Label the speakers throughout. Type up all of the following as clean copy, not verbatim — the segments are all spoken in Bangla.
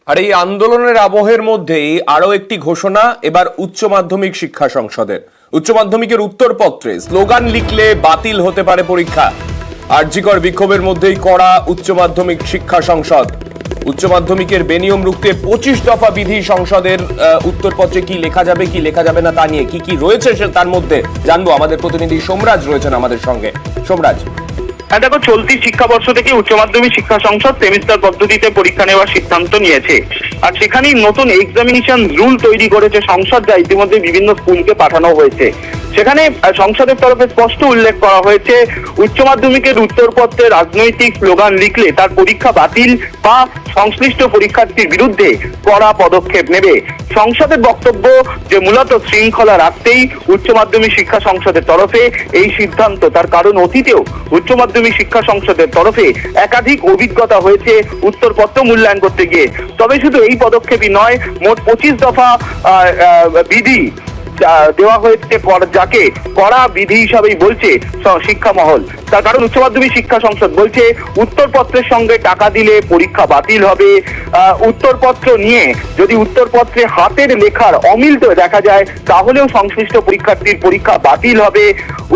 Speaker 1: আর এই আন্দোলনের আবহের মধ্যেই আরো একটি ঘোষণা এবার উচ্চ মাধ্যমিক শিক্ষা সংসদের। উচ্চ মাধ্যমিকের উত্তরপত্রে স্লোগান লিখলে বাতিল হতে পারে পরীক্ষা। আরজিকর বিক্ষোভের মধ্যেই কড়া উচ্চ মাধ্যমিক শিক্ষা সংসদ। উচ্চ মাধ্যমিকের বেনিয়ম রুখতে 25 দফা বিধি সংসদের উত্তরপত্রে কি লেখা যাবে কি লেখা যাবে না তা নিয়ে কি কি রয়েছে তার মধ্যে জানবো। আমাদের প্রতিনিধি সোমরাজ রয়েছেন আমাদের সঙ্গে। সোমরাজ,
Speaker 2: দেখো, চলতি শিক্ষাবর্ষ থেকে উচ্চ মাধ্যমিক শিক্ষা সংসদ সেমিস্টার পদ্ধতিতে পরীক্ষা নেওয়ার সিদ্ধান্ত নিয়েছে। আর সেখানেই নতুন এক্সামিনেশন রুল তৈরি করেছে সংসদ, যা ইতিমধ্যে বিভিন্ন স্কুলকে পাঠানো হয়েছে। সেখানে সংসদের তরফে স্পষ্ট উল্লেখ করা হয়েছে, উচ্চ মাধ্যমিকের উত্তরপত্রে রাজনৈতিক স্লোগান লিখলে তার পরীক্ষা বাতিল বা সংশ্লিষ্ট পরীক্ষার্থীর বিরুদ্ধে কড়া পদক্ষেপ নেবে। সংসদের বক্তব্য যে মূলত শৃঙ্খলা রাখতেই উচ্চ মাধ্যমিক শিক্ষা সংসদের তরফে এই সিদ্ধান্ত। তার কারণ অতীতেও উচ্চ মাধ্যমিক শিক্ষা সংসদের তরফে একাধিক অভিজ্ঞতা হয়েছে উত্তরপত্র মূল্যায়ন করতে গিয়ে। তবে শুধু এই পদক্ষেপই নয়, মোট 25 দফা বিধি দেওয়া হয়েছে, যাকে কড়া বিধি হিসাবেই বলছে শিক্ষা মহল। তার কারণ উচ্চ মাধ্যমিক শিক্ষা সংসদ বলছে উত্তরপত্রের সঙ্গে টাকা দিলে পরীক্ষা বাতিল হবে। উত্তরপত্র নিয়ে যদি উত্তরপত্রে হাতের লেখার অমিল দেখা যায় তাহলেও সংশ্লিষ্ট পরীক্ষার্থীর পরীক্ষা বাতিল হবে।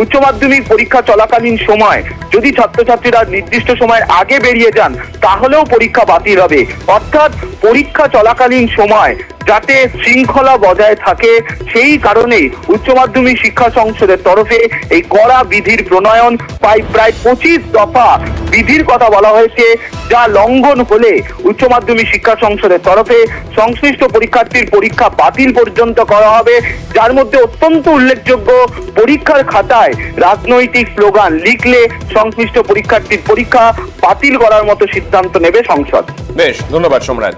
Speaker 2: উচ্চ মাধ্যমিক পরীক্ষা চলাকালীন সময় যদি ছাত্রছাত্রীরা নির্দিষ্ট সময়ের আগে বেরিয়ে যান তাহলেও পরীক্ষা বাতিল হবে। অর্থাৎ পরীক্ষা চলাকালীন সময় যাতে শৃঙ্খলা বজায় থাকে, সেই কারণে উচ্চ মাধ্যমিক শিক্ষা সংসদের তরফে এই কড়া বিধির প্রণয়ন। প্রায় 25 দফা বিধির কথা বলা হয়েছে, যা লঙ্ঘন হলে উচ্চ মাধ্যমিক শিক্ষা সংসদের তরফে সংশ্লিষ্ট পরীক্ষার্থীর পরীক্ষা বাতিল পর্যন্ত করা হবে। যার মধ্যে অত্যন্ত উল্লেখযোগ্য, পরীক্ষার খাতায় রাজনৈতিক স্লোগান লিখলে সংশ্লিষ্ট পরীক্ষার্থীর পরীক্ষা বাতিল করার মতো সিদ্ধান্ত নেবে সংসদ।
Speaker 1: বেশ, ধন্যবাদ সোমরাজ।